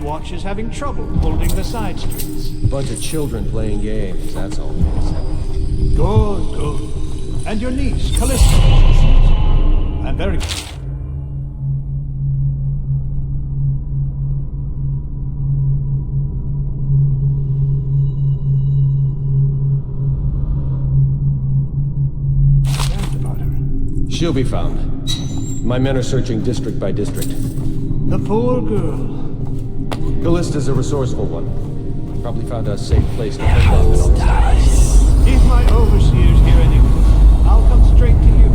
watch is having trouble holding the side streets. Bunch of children playing games, that's all. Good, good. And your niece, Callista. I'm very... about her. She'll be found. My men are searching district by district. The poor girl. Callista's a resourceful one. Probably found a safe place to hold up at all times. If my overseer's here anyway, I'll come straight to you.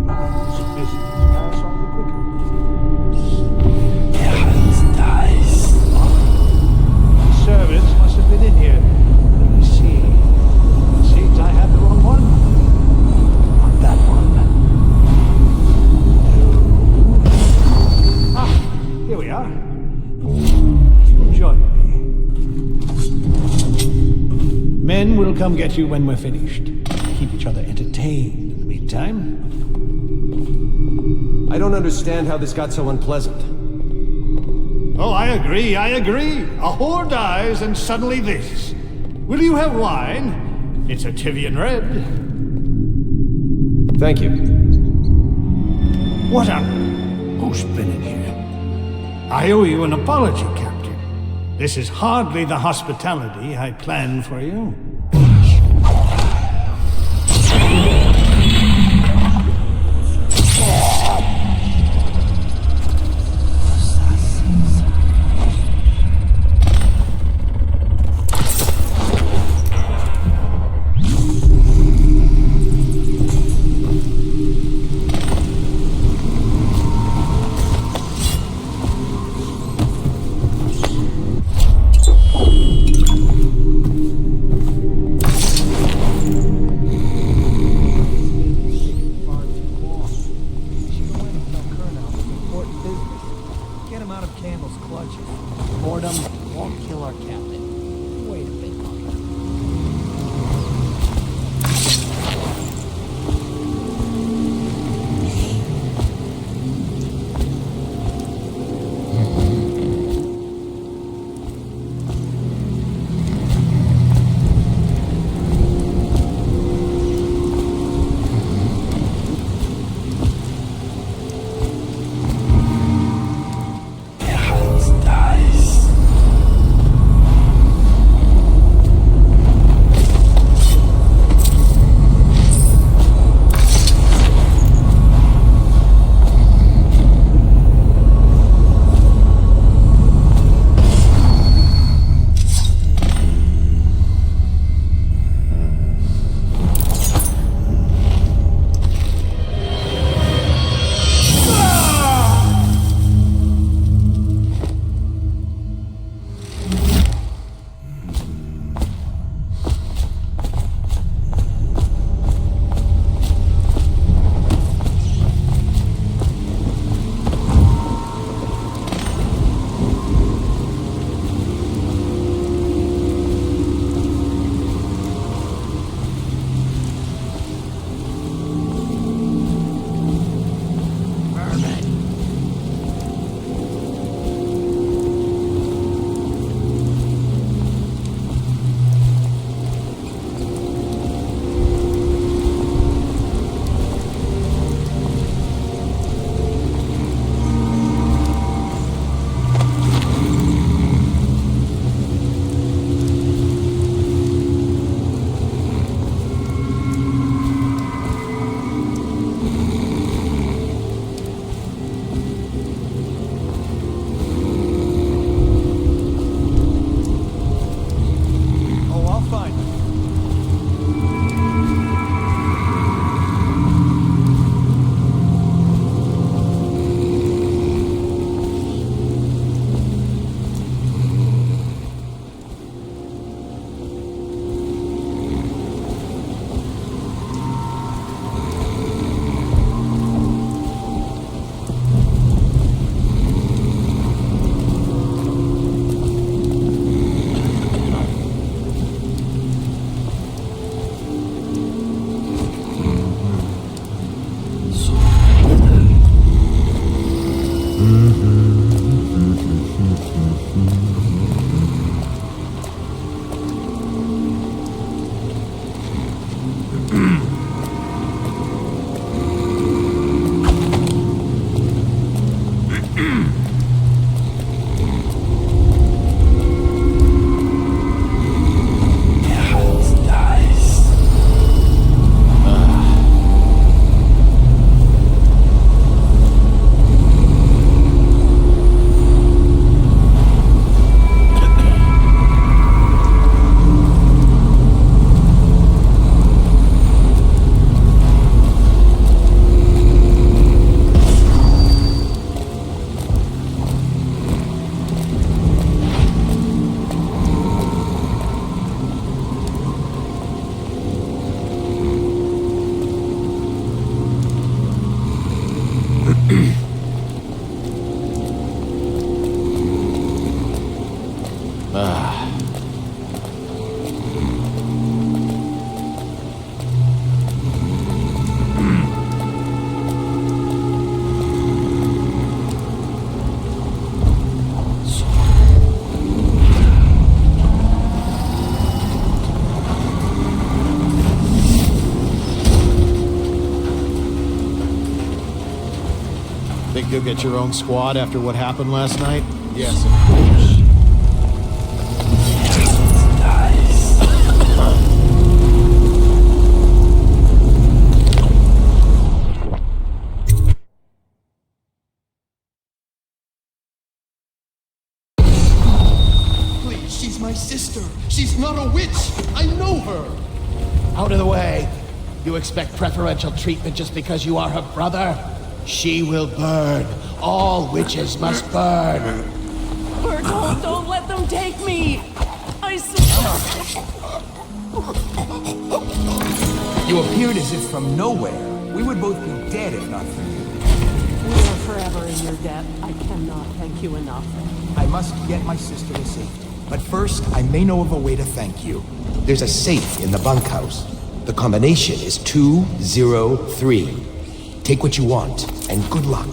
I hope this business pass on the quicker. Servants must have been in here. Let me see. Seems I have the wrong one. Not that one. No. Ah, here we are. You'll join me. Men will come get you when we're finished. Keep each other entertained in the meantime. I don't understand how this got so unpleasant. Oh, I agree, I agree. A whore dies and suddenly this. Will you have wine? It's a Tivian red. Thank you. What who's been in here? I owe you an apology, Captain. This is hardly the hospitality I planned for you. Think you'll get your own squad after what happened last night? Yes, of course. Please, she's my sister. She's not a witch. I know her. Out of the way. You expect preferential treatment just because you are her brother? She will burn. All witches must burn. Bertold, don't let them take me! I swear. You appeared as if from nowhere. We would both be dead if not for you. We are forever in your debt. I cannot thank you enough. I must get my sister to safety. But first, I may know of a way to thank you. There's a safe in the bunkhouse. The combination is 203. Take what you want, and good luck.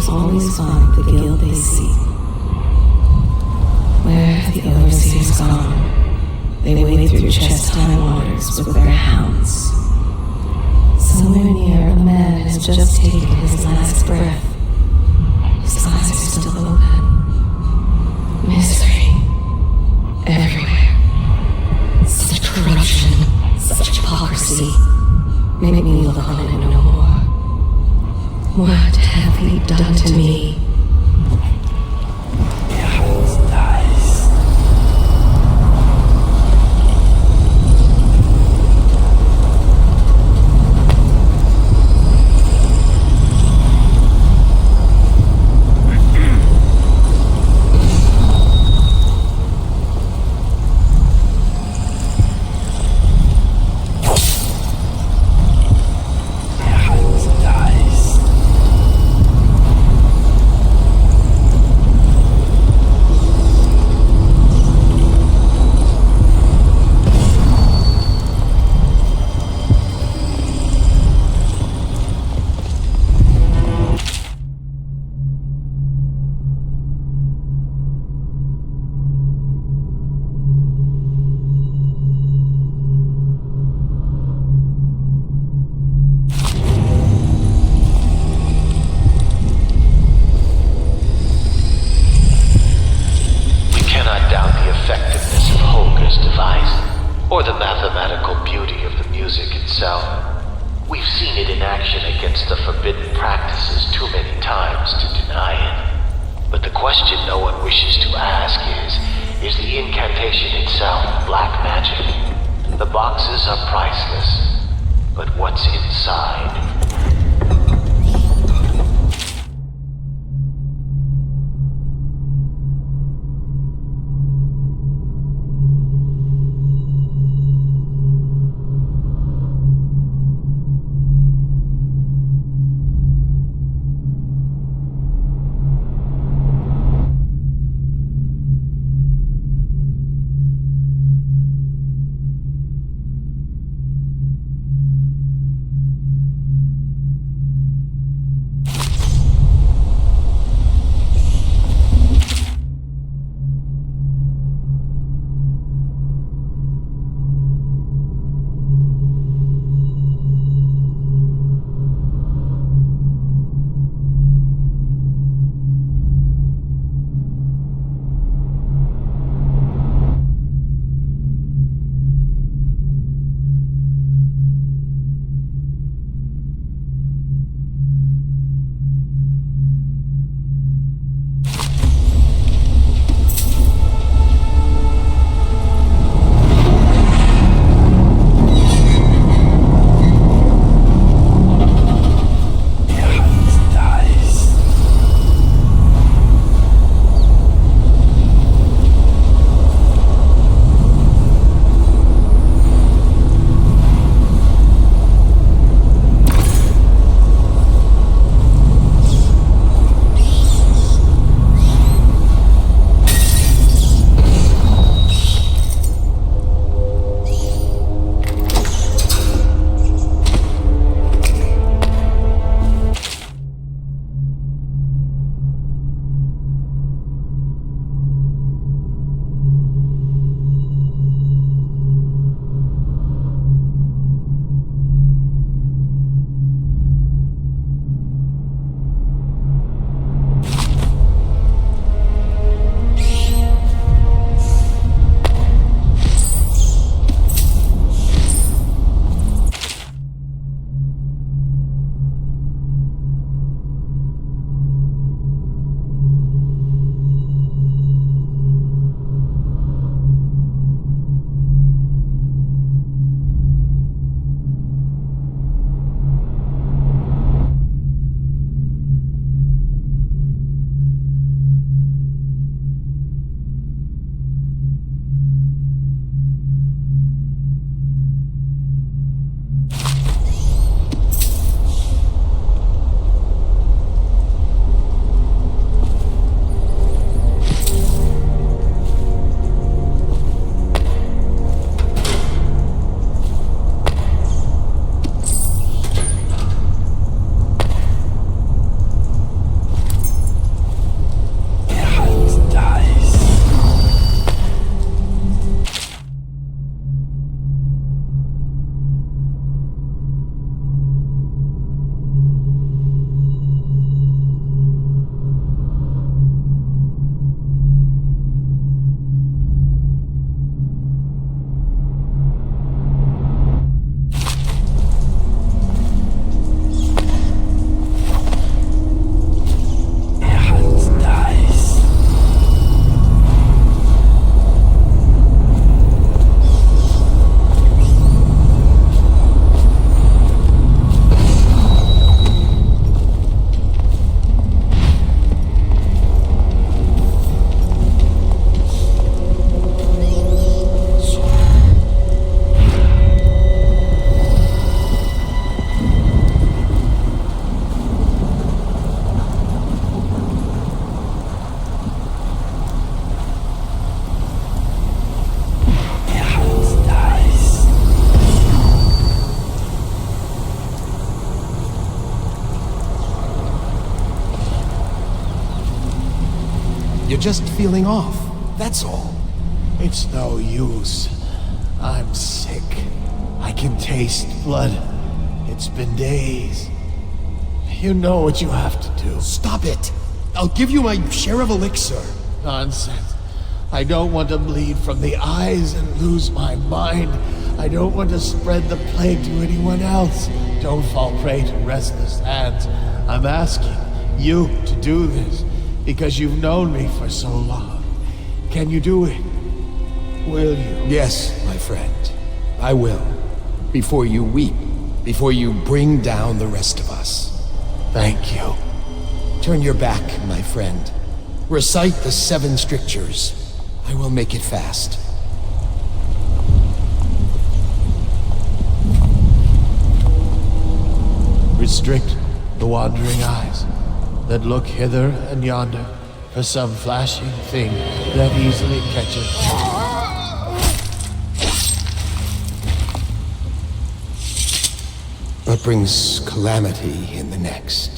heroes always find the guild they seek. Where have the overseers gone? They wade through chest-high waters with their hounds. Somewhere near, a man has just taken his last breath. His eyes are still open. Misery. Everywhere. Such corruption, such hypocrisy. Make me look on it no more. What have you done to me? or the mathematical beauty of the music itself. We've seen it in action against the forbidden practices too many times to deny it. But the question no one wishes to ask is the incantation itself black magic? The boxes are priceless, but what's inside? You're just feeling off. That's all. It's no use. I'm sick. I can taste blood. It's been days. You know what you have to do. Stop it. I'll give you my share of elixir. Nonsense. I don't want to bleed from the eyes and lose my mind. I don't want to spread the plague to anyone else. Don't fall prey to restless hands. I'm asking you to do this because you've known me for so long. Can you do it? Will you? Yes, my friend. I will. Before you weep. Before you bring down the rest of us. Thank you. Turn your back, my friend. Recite the 7 strictures. I will make it fast. Restrict the wandering eyes that look hither and yonder for some flashing thing that easily catches. What brings calamity in the next?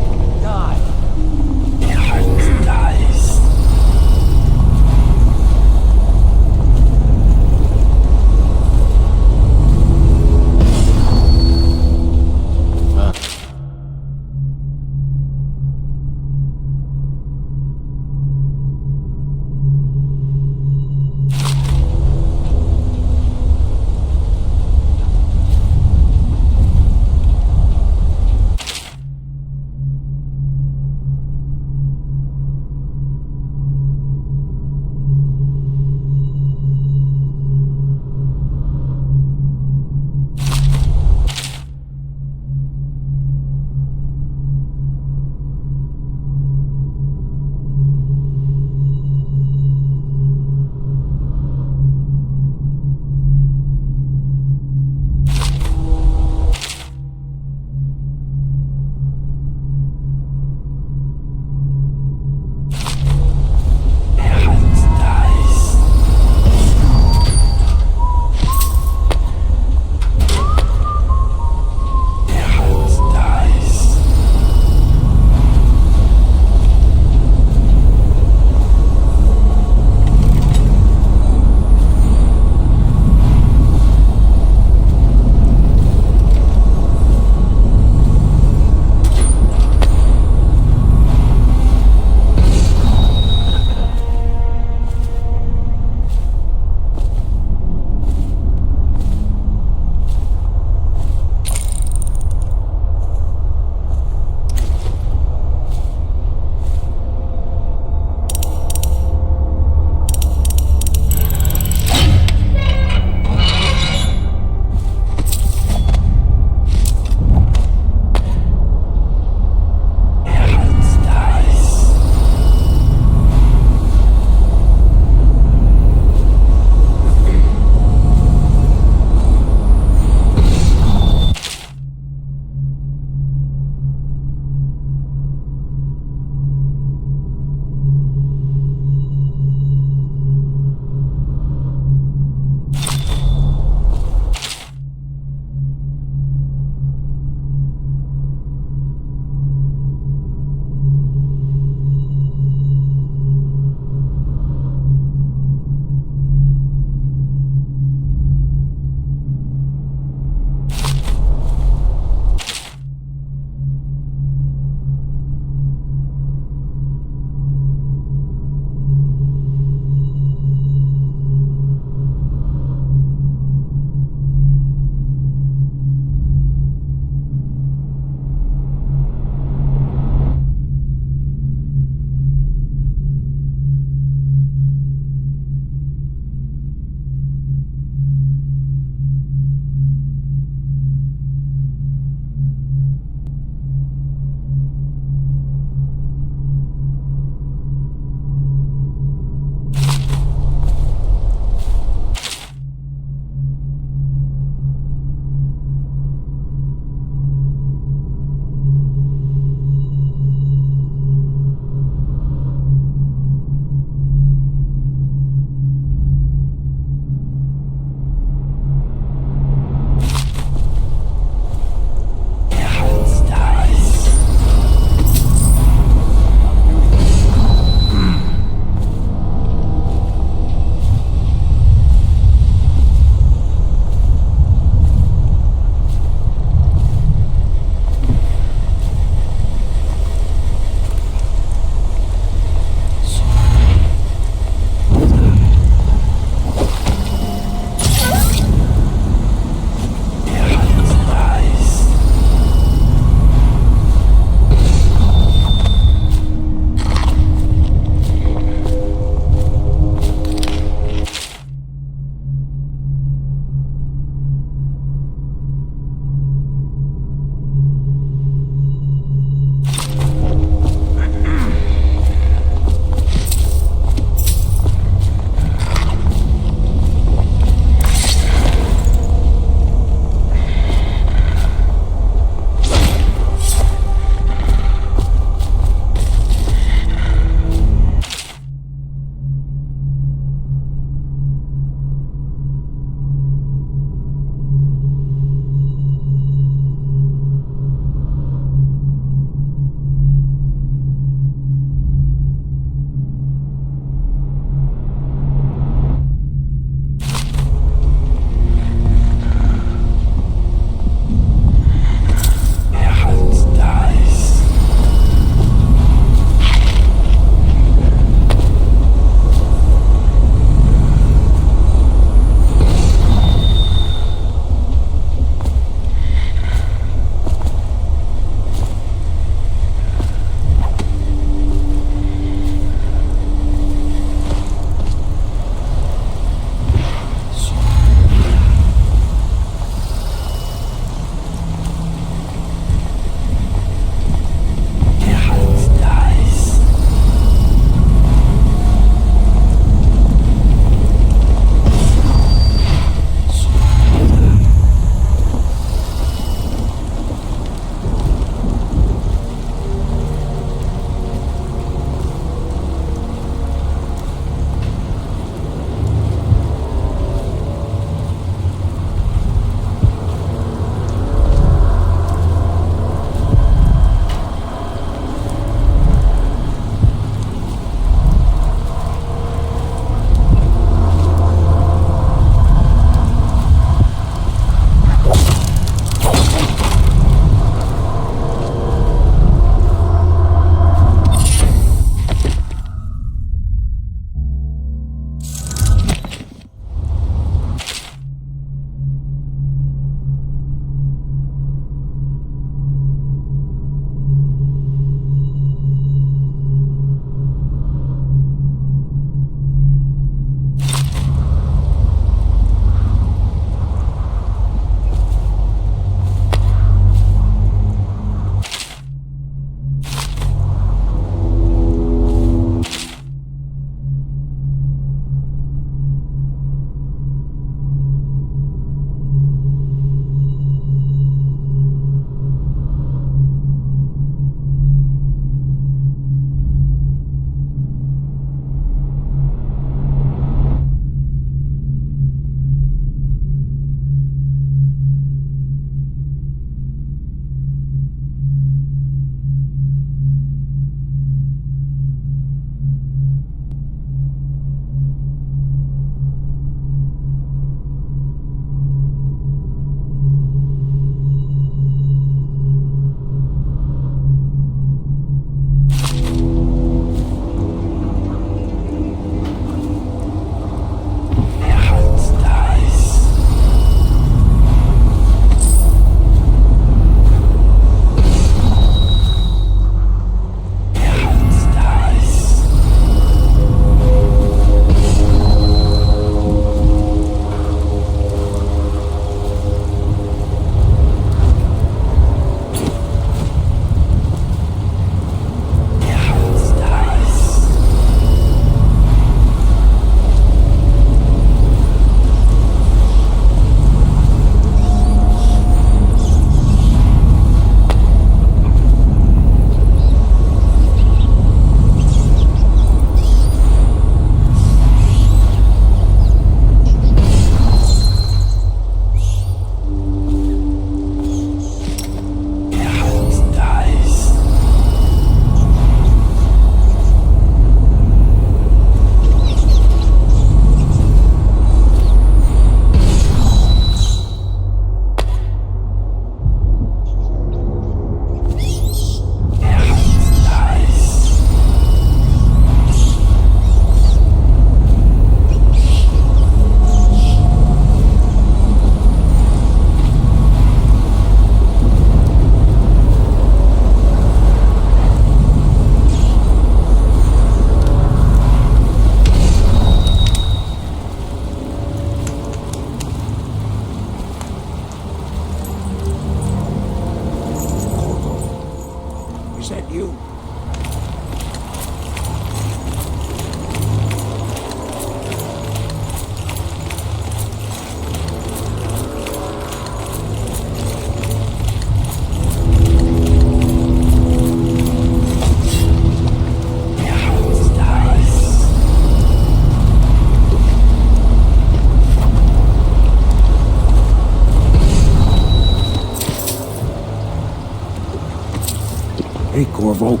Hey, Corvo.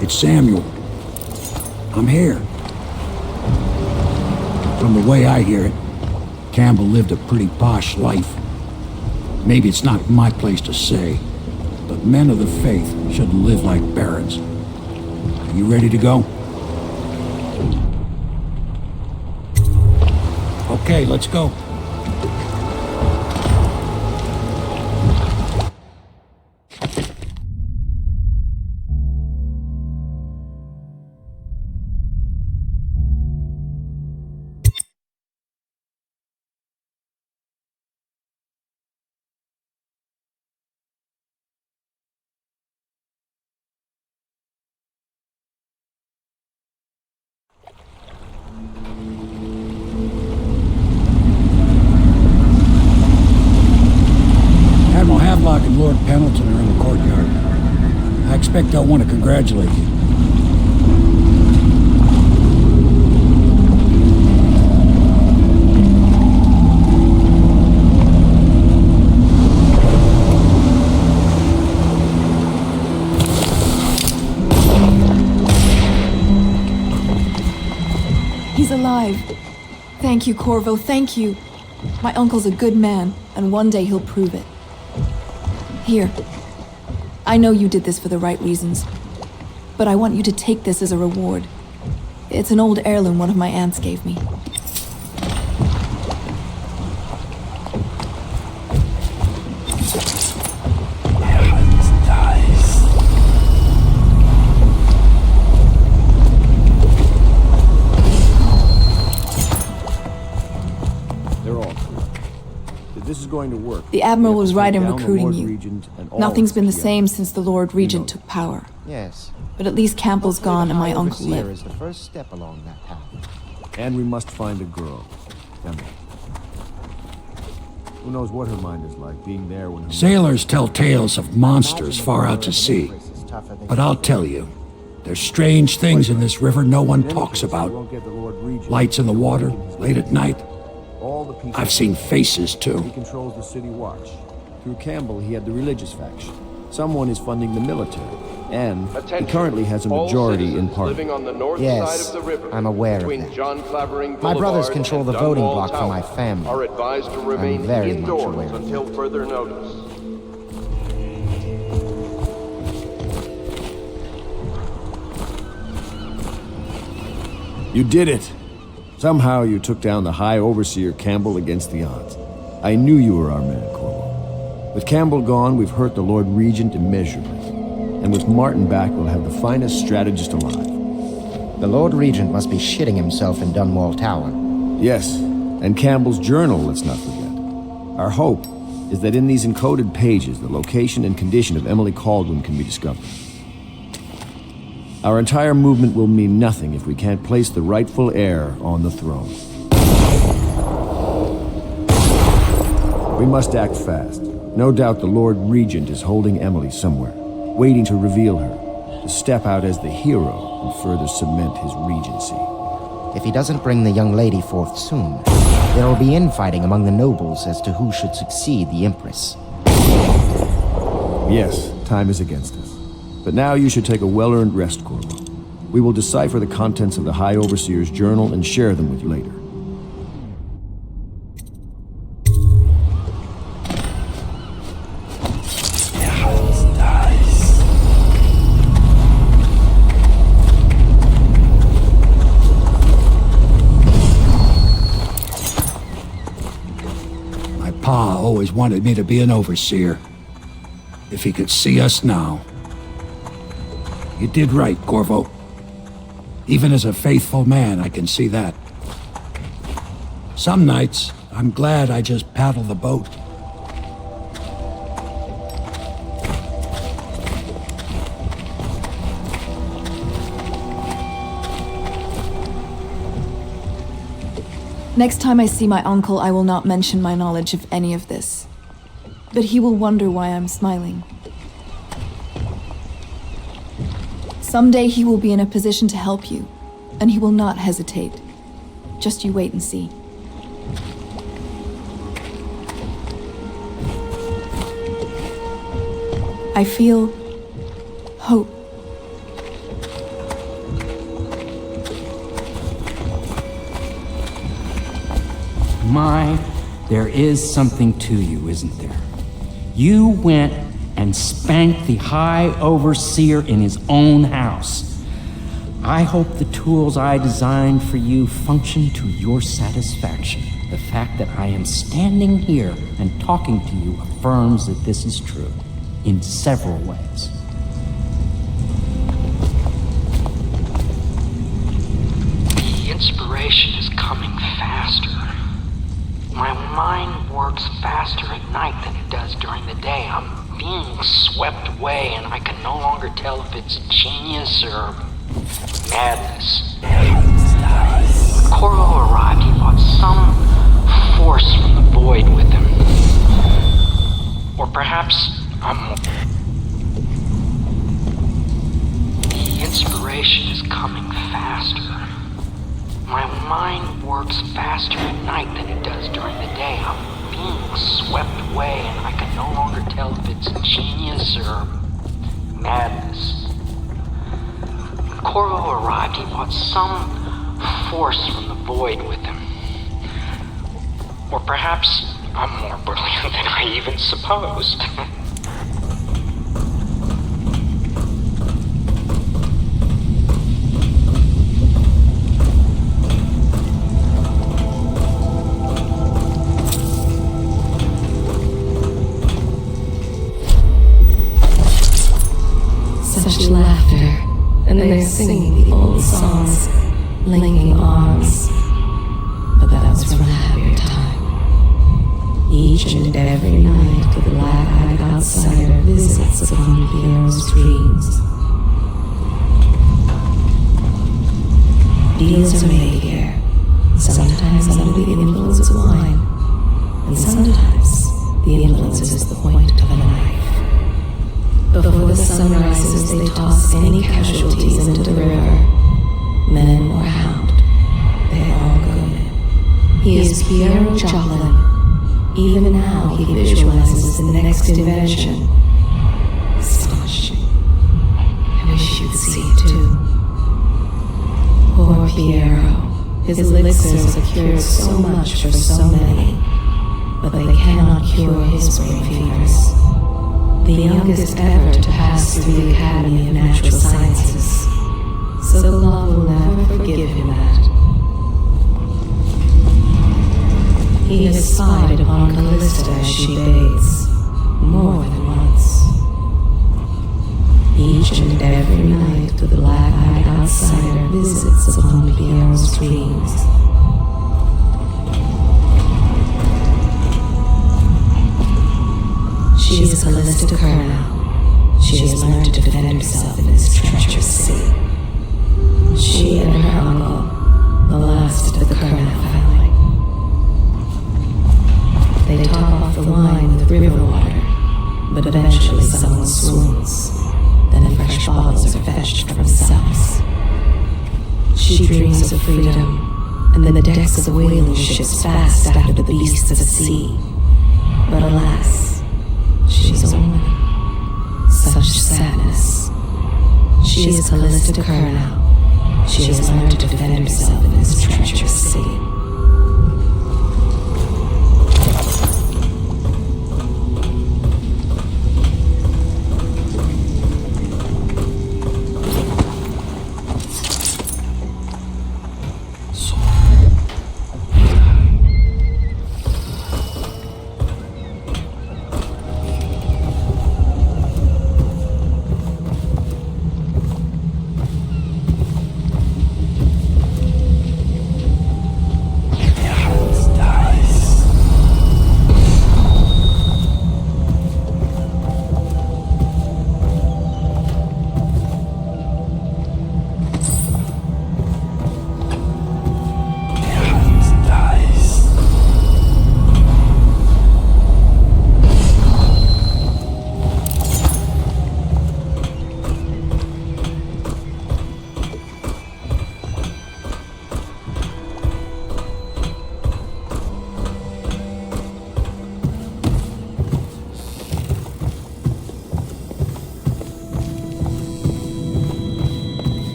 It's Samuel. I'm here. From the way I hear it, Campbell lived a pretty posh life. Maybe it's not my place to say, but men of the faith shouldn't live like barons. Are you ready to go? Okay, let's go. Admiral Havelock and Lord Pendleton are in the courtyard. I expect they'll want to congratulate you. He's alive. Thank you, Corvo, thank you. My uncle's a good man, and one day he'll prove it. Here. I know you did this for the right reasons, but I want you to take this as a reward. It's an old heirloom one of my aunts gave me. This is going to work. The Admiral was right in recruiting you. Nothing's been the same since the Lord Regent took power. Yes. But at least Campbell's gone and my uncle Overseer lives. is the first step along that path. And we must find a girl. Emily. Who knows what her mind is like, being there when her... Sailors tell tales of monsters far out to sea. But I'll tell you, there's strange things in this river no one talks about. Lights in the water, late at night. I've seen faces, too. He controls the city watch. Through Campbell, he had the religious faction. Someone is funding the military. And he currently has a majority in Parliament. Yes, I'm aware of that. My brothers control the voting bloc for my family. Are advised to remain I'm very much indoors aware of until further notice. You did it! Somehow you took down the High Overseer Campbell against the odds. I knew you were our man, Corvo. With Campbell gone, we've hurt the Lord Regent immeasurably. And with Martin back, we'll have the finest strategist alive. The Lord Regent must be shitting himself in Dunwall Tower. Yes, and Campbell's journal, let's not forget. Our hope is that in these encoded pages, the location and condition of Emily Caldwin can be discovered. Our entire movement will mean nothing if we can't place the rightful heir on the throne. We must act fast. No doubt the Lord Regent is holding Emily somewhere, waiting to reveal her, to step out as the hero and further cement his regency. If he doesn't bring the young lady forth soon, there will be infighting among the nobles as to who should succeed the Empress. Yes, time is against us. But now you should take a well-earned rest, Corvo. We will decipher the contents of the High Overseer's journal and share them with you later. My pa always wanted me to be an overseer. If he could see us now. You did right, Corvo. Even as a faithful man, I can see that. Some nights, I'm glad I just paddle the boat. Next time I see my uncle, I will not mention my knowledge of any of this. But he will wonder why I'm smiling. Someday he will be in a position to help you, and he will not hesitate. Just you wait and see. I feel Hope. There is something to you, isn't there? You went and spanked the High Overseer in his own house. I hope the tools I designed for you function to your satisfaction. The fact that I am standing here and talking to you affirms that this is true, in several ways. The inspiration is coming faster. My mind works faster at night than it does during the day. I'm being swept away, and I can no longer tell if it's genius or madness. When Corvo arrived, he brought some force from the void with him. Or perhaps The inspiration is coming faster. My mind works faster at night than it does during the day. I'm being swept away, and I can no longer tell if it's genius or madness. When Corvo arrived, he brought some force from the void with him. Or perhaps I'm more brilliant than I even supposed. Such laughter, and they're singing the old songs, linking arms. But that was from a happier time. Each and every night, the black-eyed outsider visits upon the hero's dreams. Deals are made here, sometimes under the influence of wine, and sometimes the influence is the point of a knife. Before the sun rises, they toss any casualties into the river. Men or hound, they all go in. He is Piero Joplin. Even now, he visualizes the next invention. Astonishing. I wish you could see it too. Poor Piero. His elixirs have cured so much for so many, but they cannot cure his brain fevers. The youngest ever to pass through the Academy of Natural Sciences. So love will never forgive him that. He has spied upon Callista as she bathes, more than once. Each and every night, the black-eyed outsider visits upon Piero's dreams. She is Callista Curnow. She has learned to defend herself in this treacherous sea. She and her uncle, the last of the Curnow family. They top off the wine with river water, but eventually someone swoons. Then fresh bottles are fetched from cells. She dreams of freedom, and then the decks of the whaling ships fast after the beasts of the sea. But alas, she is a woman. Such sadness. She is Callista Curnow. She has learned to defend herself in this treacherous sea.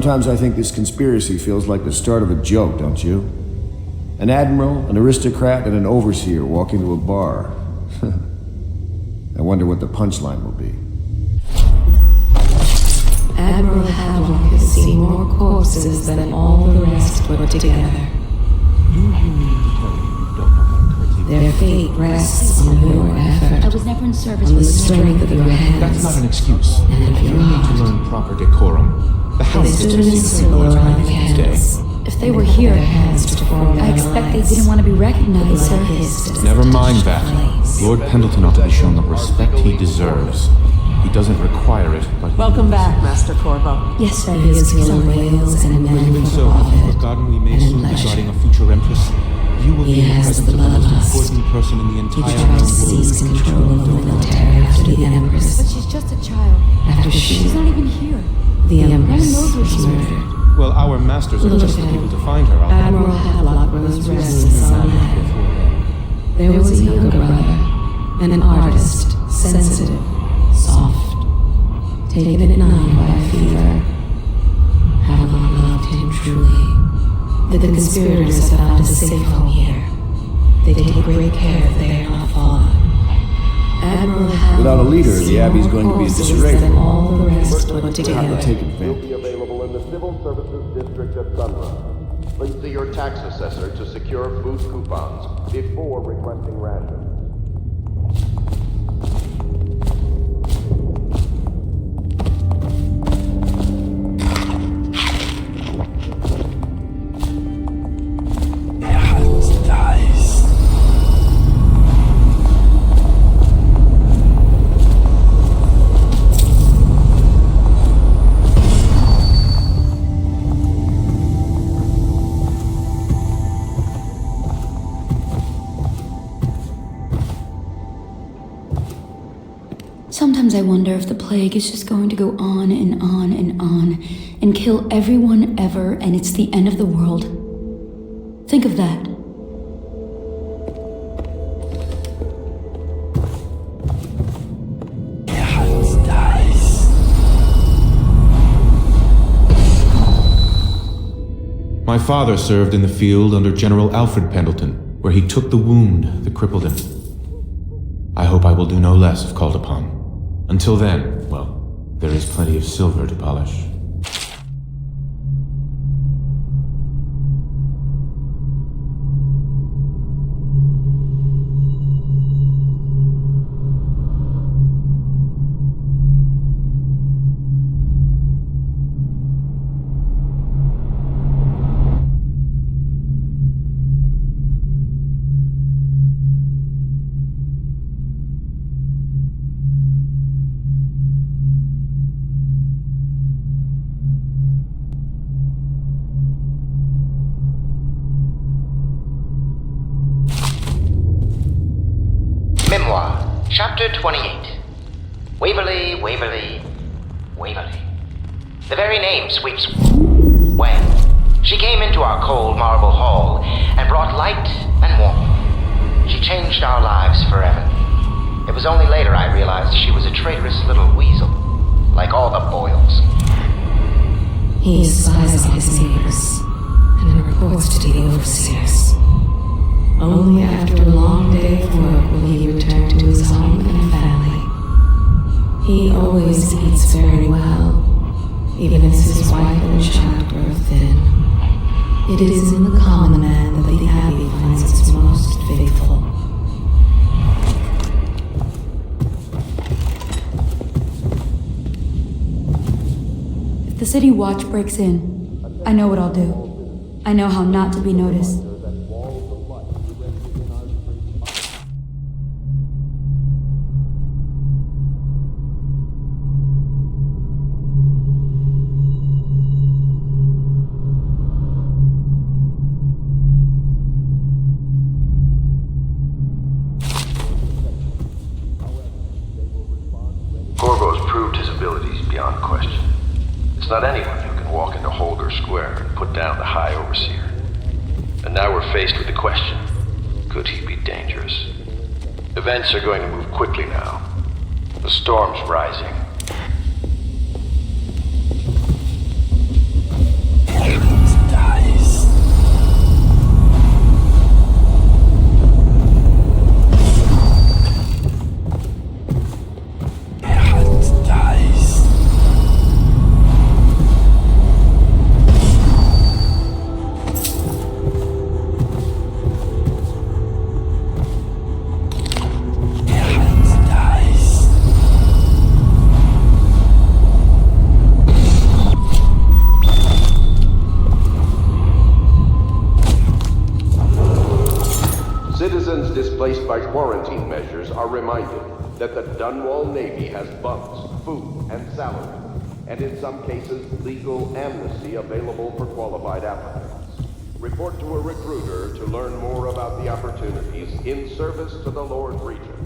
Sometimes I think this conspiracy feels like the start of a joke, don't you? An admiral, an aristocrat, and an overseer walk into a bar. I wonder what the punchline will be. Admiral Hadlock has seen more corpses than all the rest put together. Their fate rests on your effort. I was never in service on the with strength of your hands. That's not an excuse. And of You your need to heart. learn proper decorum. The house They gets stood in a received the circle Lord's around the Majesty's candles. Day. If they were here, I expect they didn't want to be recognized, sir. Never mind that. Lord Pendleton ought to be shown the respect he deserves. He doesn't require it, but Welcome back, Master Corvo. Yes, sir. He has killed whales and men even for so, profit forgotten we may and soon be pleasure. guarding a future empress. You will He be in the has presence the of the most bloodlust. important person in the He entire tried to known seize world. control of the military after the Empress. But she's just a child. After She's not even here. the No one Empress knows where was she's murdered. Well, our masters are Look just at the him. people to find her. Admiral Hadlock grows restless on that. There was a younger brother, an artist, sensitive, soft, taken at night by a fever. Hadlock loved him truly. The conspirators have found a safe home here. They take great care that they are not followed. Admiral Hadlock Without a leader, the Abbey's going to be in disarray. than all the rest put Have to together. take Will advantage. be available in the Civil Services District at Sunrise. Please see your tax assessor to secure food coupons before requesting rations. Sometimes I wonder if the plague is just going to go on and on and on and kill everyone ever, and it's the end of the world. Think of that. My father served in the field under General Alfred Pendleton, where he took the wound that crippled him. I hope I will do no less if called upon. Until then, well, there is plenty of silver to polish. Memoir, Chapter 28. Waverly, Waverly, Waverly. The very name sweeps when she came into our cold marble hall and brought light and warmth. She changed our lives forever. It was only later I realized she was a traitorous little weasel, like all the Boyles. He spies on his neighbors and reports to the overseers. Only after a long day of work will he return to his home and family. He always eats very well, even as his wife and child grow thin. It is in the common man that the Abbey finds its most faithful. If the city watch breaks in, I know what I'll do. I know how not to be noticed. Corvo's proved his abilities beyond question. It's not anyone who can walk into Holger Square and put down the High Overseer. And now we're faced with the question, could he be dangerous? Events are going to move quickly now. The storm's rising. displaced by quarantine measures are reminded that the Dunwall Navy has bunks, food, and salary, and in some cases, legal amnesty available for qualified applicants. Report to a recruiter to learn more about the opportunities in service to the Lord Regent.